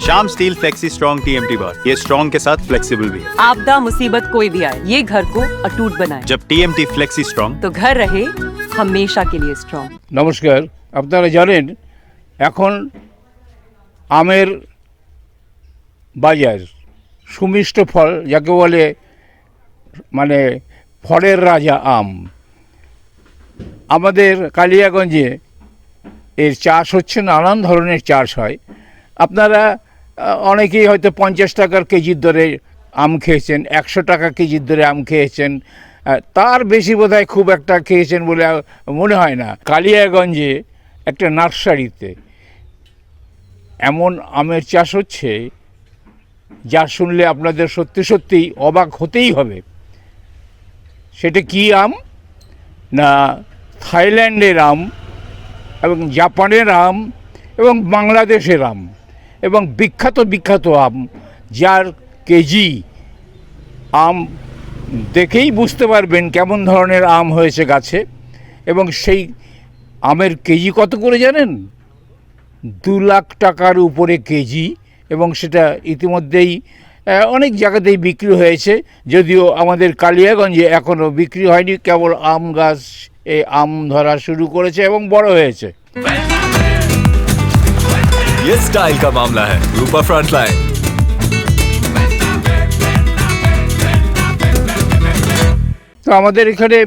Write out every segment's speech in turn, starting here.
Shyam steel flexi strong TMT बार, ये strong के साथ फ्लेक्सिबल भी है। आपदा मुसीबत कोई भी आए, ये घर को अटूट बनाए। जब टीएमटी फ्लेक्सी स्ट्रॉन्ग, तो घर रहे हमेशा के लिए स्ट्रॉन्ग। নমস্কার, আপনারা জানেন এখন আমের বাজার, সুমিষ্ট ফল যাকে বলে, মানে ফলের রাজা আম। আমাদের কালিয়াগঞ্জে এর চাষ হচ্ছে, নানান ধরনের চাষ হয়। আপনারা অনেকেই হয়তো 50 টাকার কেজির দরে আম খেয়েছেন, 100 টাকা কেজির দরে আম খেয়েছেন, তার বেশি বোধহয় খুব একটা খেয়েছেন বলে মনে হয় না। কালিয়াগঞ্জে একটা নার্সারিতে এমন আমের চাষ হচ্ছে যা শুনলে আপনাদের সত্যি সত্যিই অবাক হতেই হবে। সেটা কি আম না, থাইল্যান্ডের আম এবং জাপানের আম এবং বাংলাদেশের আম এবং বিখ্যাত বিখ্যাত আম, যার কেজি আম দেখেই বুঝতে পারবেন কেমন ধরনের আম হয়েছে গাছে। এবং সেই আমের কেজি কত করে জানেন? 2 লাখ টাকার উপরে কেজি। এবং সেটা ইতিমধ্যেই অনেক জায়গাতেই বিক্রি হয়েছে, যদিও আমাদের কালিয়াগঞ্জে এখনও বিক্রি হয়নি। কেবল আম গাছ এই আম ধরা শুরু করেছে এবং বড় হয়েছে। ये स्टाइल का मामला है, रूपा फ्रंटलाइन। তো আমাদের এখানে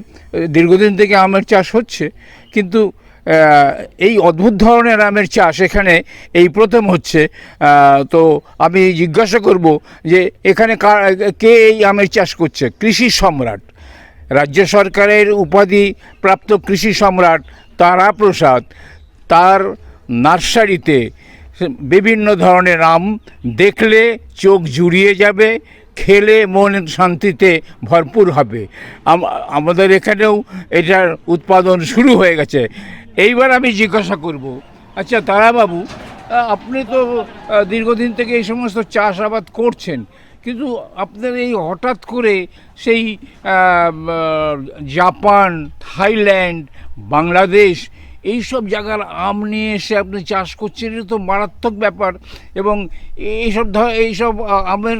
দীর্ঘদিন থেকে আমের চাষ হচ্ছে, কিন্তু এই অদ্ভুত ধরনের আমের চাষ এখানে এই প্রথম হচ্ছে। তো আমি জিজ্ঞাসা করব যে এখানে কে এই আমের চাষ করছে? কৃষি সম্রাট, রাজ্য সরকারের উপাধি প্রাপ্ত কৃষি সম্রাট তারা প্রসাদ, তার নার্সারিতে বিভিন্ন ধরনের আম দেখলে চোখ জুড়িয়ে যাবে, খেলে মন শান্তিতে ভরপুর হবে। আমাদের এখানেও এটার উৎপাদন শুরু হয়ে গেছে। এইবার আমি জিজ্ঞাসা করব, আচ্ছা তারাবাবু, আপনি তো দীর্ঘদিন থেকে এই সমস্ত চাষাবাদ করছেন, কিন্তু আপনার এই হঠাৎ করে সেই জাপান, থাইল্যান্ড, বাংলাদেশ এই সব জায়গার আম নিয়ে এসে আপনি চাষ করছেন, এটা তো মারাত্মক ব্যাপার। এবং এইসব আমের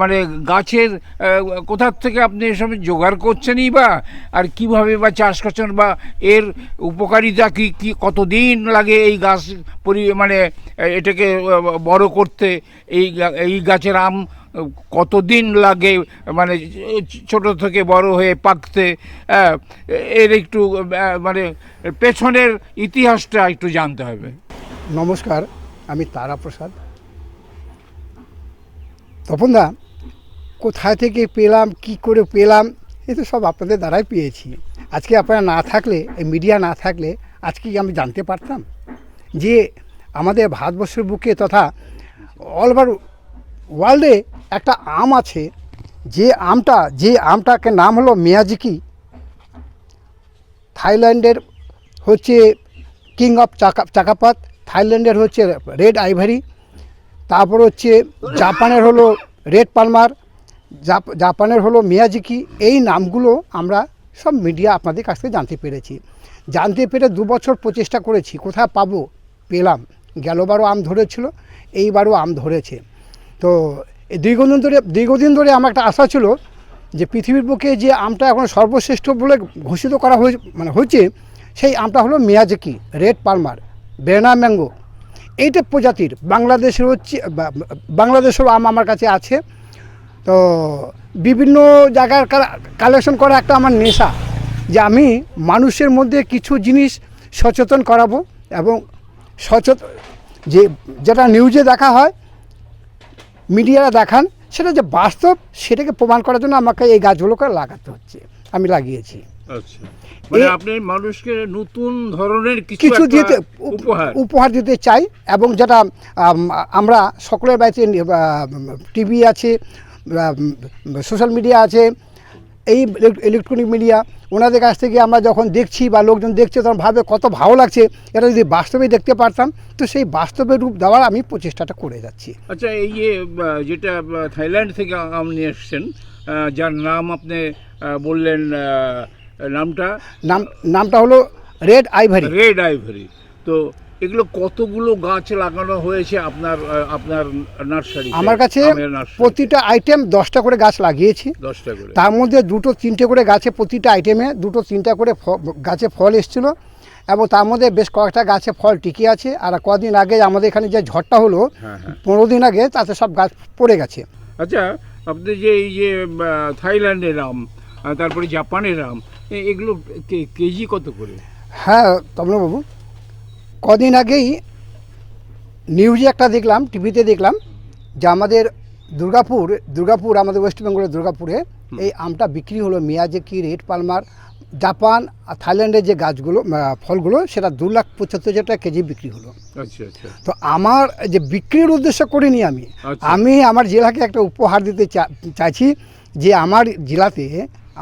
মানে গাছের কোথার থেকে আপনি এসব জোগাড় করছেনই বা, আর কিভাবে বা চাষ করছেন, বা এর উপকারিতা কি কতদিন লাগে এই গাছ মানে এটাকে বড় করতে? এই গাছের আম কতদিন লাগে মানে ছোট থেকে বড় হয়ে পাকতে? এর একটু মানে পেছনের ইতিহাসটা একটু জানতে হবে। নমস্কার, আমি তারাপ্রসাদ। তপনদা, কোথায় থেকে পেলাম, কি করে পেলাম, এ তো সব আপনাদের দ্বারাই পেয়েছি। আজকে আপনারা না থাকলে, এই মিডিয়া না থাকলে আজকে আমি জানতে পারতাম যে আমাদের ভারতবর্ষের বুকে তথা অল ওভার ওয়ার্ল্ডে একটা আম আছে, যে আমটাকে নাম হলো মিয়াজাকি। থাইল্যান্ডের হচ্ছে কিং অফ চাকাপাত, থাইল্যান্ডের হচ্ছে রেড আইভারি, তারপর হচ্ছে জাপানের হলো রেড পালমার, জাপানের হলো মিয়াজাকি। এই নামগুলো আমরা সব মিডিয়া আপনাদের কাছ থেকে জানতে পেরে 2 বছর প্রচেষ্টা করেছি, কোথায় পাবো, পেলাম। গেলবারও আম ধরেছিল, এইবারও আম ধরেছে। তো দীর্ঘদিন ধরে আমার একটা আশা ছিল যে পৃথিবীর বুকে যে আমটা এখন সর্বশ্রেষ্ঠ বলে ঘোষিত করা হয়েছে, সেই আমটা হলো মিয়াজাকি রেড পালমার বেনা ম্যাঙ্গো। এইটা প্রজাতির বাংলাদেশের আম আমার কাছে আছে। তো বিভিন্ন জায়গার কালেকশন করা একটা আমার নেশা, যে আমি মানুষের মধ্যে কিছু জিনিস সচেতন করাবো, এবং যেটা নিউজে দেখা হয়, মিডিয়ারা দেখান, সেটা যে বাস্তব, সেটাকে প্রমাণ করার জন্য আমাকে এই গাছগুলোকে লাগাতে হচ্ছে, আমি লাগিয়েছি। আচ্ছা, মানে আপনি মানুষকে নতুন ধরনের কিছু দিতে উপহার দিতে চাই। এবং যেটা আমরা সকলের বাড়িতে টিভি আছে, সোশ্যাল মিডিয়া আছে, এই ইলেকট্রনিক মিডিয়া, ওনাদের কাছ থেকে আমরা যখন দেখছি বা লোকজন দেখছে, তখন ভাবে কত ভালো লাগছে, এটা যদি বাস্তবে দেখতে পারতাম। তো সেই বাস্তবের রূপ দেওয়ার আমি প্রচেষ্টাটা করে যাচ্ছি। আচ্ছা, এই যেটা থাইল্যান্ড থেকে আম নিয়ে এসছেন, যার নাম আপনি বললেন, নামটা হলো রেড আইভারি। তো এগুলো কতগুলো গাছ লাগানো হয়েছে আপনার আপনার নার্সারি? আমার কাছে প্রতিটা আইটেম 10টা করে গাছ লাগিয়েছি। 10টা করে। তার মধ্যে 2-3টে করে গাছে, প্রতিটা আইটেমে 2-3টা করে গাছে ফল এসেছিলো, এবং তার মধ্যে বেশ কয়েকটা গাছে ফল টিকে আছে। আর কদিন আগে আমাদের এখানে যে ঝড়টা হলো, 15 দিন আগে, তাতে সব গাছ পড়ে গেছে। আচ্ছা, আপনি যে এই যে থাইল্যান্ডের আম, তারপরে জাপানের আম, এগুলো কেজি কত করে? হ্যাঁ তমলবাবু, কদিন আগেই নিউজে একটা দেখলাম, টিভিতে দেখলাম যে আমাদের দুর্গাপুর আমাদের ওয়েস্ট বেঙ্গলের দুর্গাপুরে এই আমটা বিক্রি হলো। মিয়াজাকি, রেড পালমার, জাপান আর থাইল্যান্ডের যে গাছগুলো, ফলগুলো, সেটা 2,75,000 টাকা কেজি বিক্রি হলো। আচ্ছা আচ্ছা। তো আমার যে বিক্রির উদ্দেশ্য করিনি আমি আমার জেলাকে একটা উপহার দিতে চাইছি, যে আমার জেলাতে,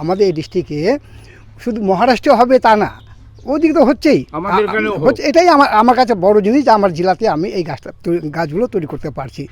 আমাদের এই ডিস্ট্রিক্টে শুধু মহারাষ্ট্র হবে তা না, ওদিক তো হচ্ছেই, আমাদের এখানেও হচ্ছে। এটাই আমার কাছে বড় জিনিস, যে আমার জেলাতে আমি এই গাছগুলো তৈরি করতে পারছি।